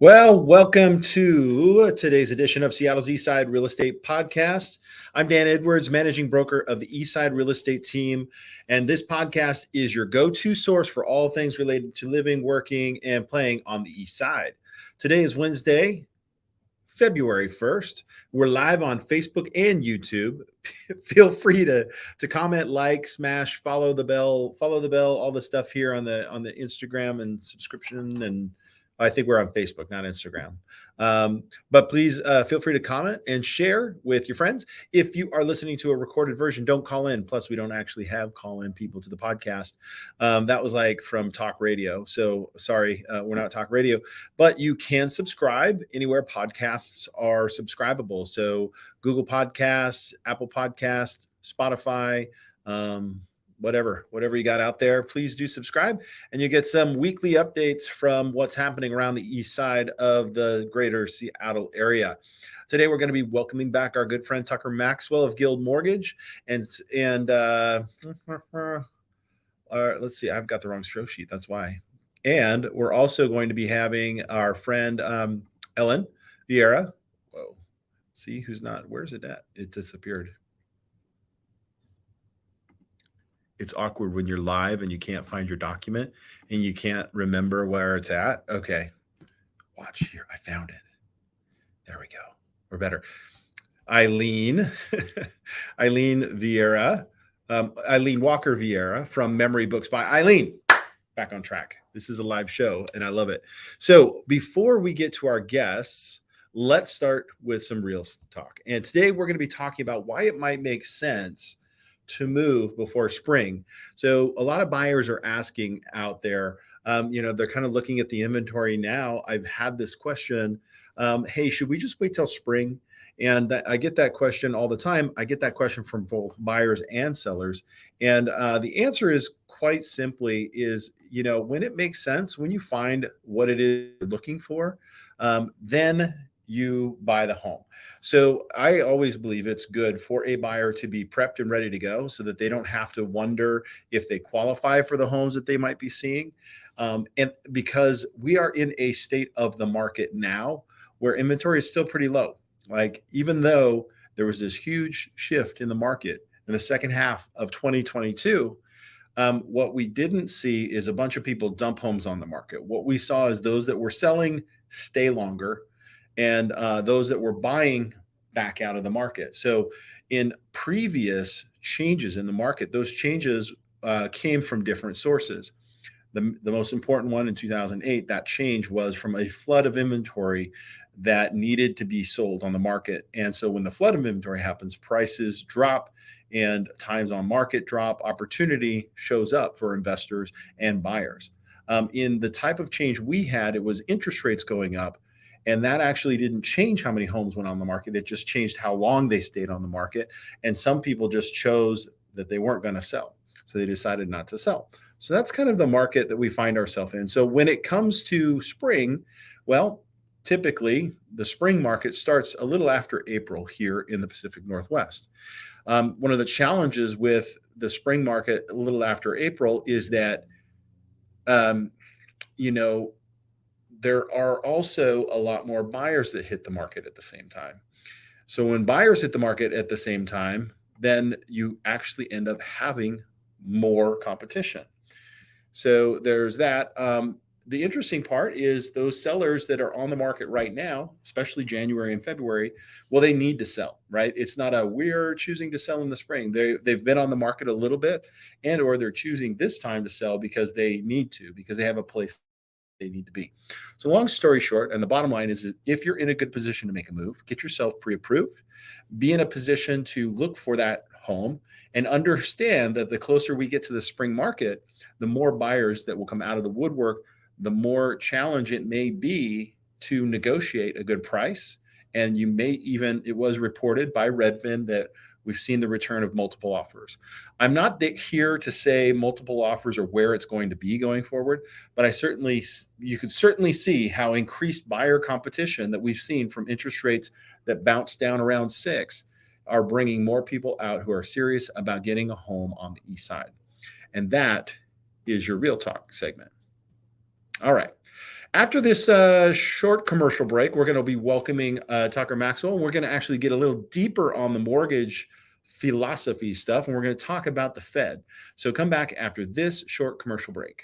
Well, welcome to today's edition of Seattle's Eastside Real Estate Podcast. I'm Dan Edwards, managing broker of the Eastside Real Estate team. And this podcast is your go to source for all things related to living, working, and playing on the East Side. Today is Wednesday, February 1st. We're live on Facebook and YouTube. Feel free to comment, like, smash, follow the bell, all the stuff here on the Instagram and subscription. And I think we're on Facebook, not Instagram. But please feel free to comment and share with your friends. If you are listening to a recorded version, don't call in. Plus, we don't actually have call-in people to the podcast. That was like from talk radio. So sorry, we're not talk radio, but you can subscribe anywhere podcasts are subscribable. So Google Podcasts, Apple Podcasts, Spotify, whatever you got out there, please do subscribe, and you get some weekly updates from what's happening around the east side of the greater Seattle area. Today, we're going to be welcoming back our good friend Tucker Maxwell of Guild Mortgage, and let's see, I've got the wrong show sheet. That's why. And we're also going to be having our friend Ellen Vieira. Whoa, see who's not? Where's it at? It disappeared. It's awkward when you're live and you can't find your document and you can't remember where it's at. Okay, watch here. I found it. There we go. We're better. Eileen Vieira, Eileen Walker Vieira from Memory Books by Eileen. Back on track. This is a live show and I love it. So before we get to our guests, let's start with some real talk. And today we're going to be talking about why it might make sense to move before spring. So a lot of buyers are asking out there, they're kind of looking at the inventory now. I've had this question, hey, should we just wait till spring? And I get that question all the time. I get that question from both buyers and sellers. And the answer is quite simply is, when it makes sense, when you find what it is you're looking for, then you buy the home. So I always believe it's good for a buyer to be prepped and ready to go so that they don't have to wonder if they qualify for the homes that they might be seeing. And because we are in a state of the market now where inventory is still pretty low. Like, even though there was this huge shift in the market in the second half of 2022, what we didn't see is a bunch of people dump homes on the market. What we saw is those that were selling stay longer, and those that were buying back out of the market. So in previous changes in the market, those changes came from different sources. The most important one in 2008, that change was from a flood of inventory that needed to be sold on the market. And so when the flood of inventory happens, prices drop and times on market drop. Opportunity shows up for investors and buyers. In the type of change we had, it was interest rates going up. And that actually didn't change how many homes went on the market. It just changed how long they stayed on the market. And some people just chose that they weren't going to sell. So they decided not to sell. So that's kind of the market that we find ourselves in. So when it comes to spring, well, typically the spring market starts a little after April here in the Pacific Northwest. One of the challenges with the spring market a little after April is that, there are also a lot more buyers that hit the market at the same time. So when buyers hit the market at the same time, then you actually end up having more competition. So there's that. The interesting part is those sellers that are on the market right now, especially January and February, well, they need to sell, right? It's not a we're choosing to sell in the spring. They've been on the market a little bit, and or they're choosing this time to sell because they need to, because they have a place they need to be. So long story short, and the bottom line is if you're in a good position to make a move, get yourself pre-approved, be in a position to look for that home, and understand that the closer we get to the spring market, the more buyers that will come out of the woodwork, the more challenge it may be to negotiate a good price. And you may even, it was reported by Redfin that we've seen the return of multiple offers. I'm not here to say multiple offers are where it's going to be going forward, but you could certainly see how increased buyer competition that we've seen from interest rates that bounce down around 6 are bringing more people out who are serious about getting a home on the east side. And that is your Real Talk segment. All right. After this short commercial break, we're going to be welcoming Tucker Maxwell, and we're going to actually get a little deeper on the mortgage philosophy stuff, and we're going to talk about the Fed. So come back after this short commercial break.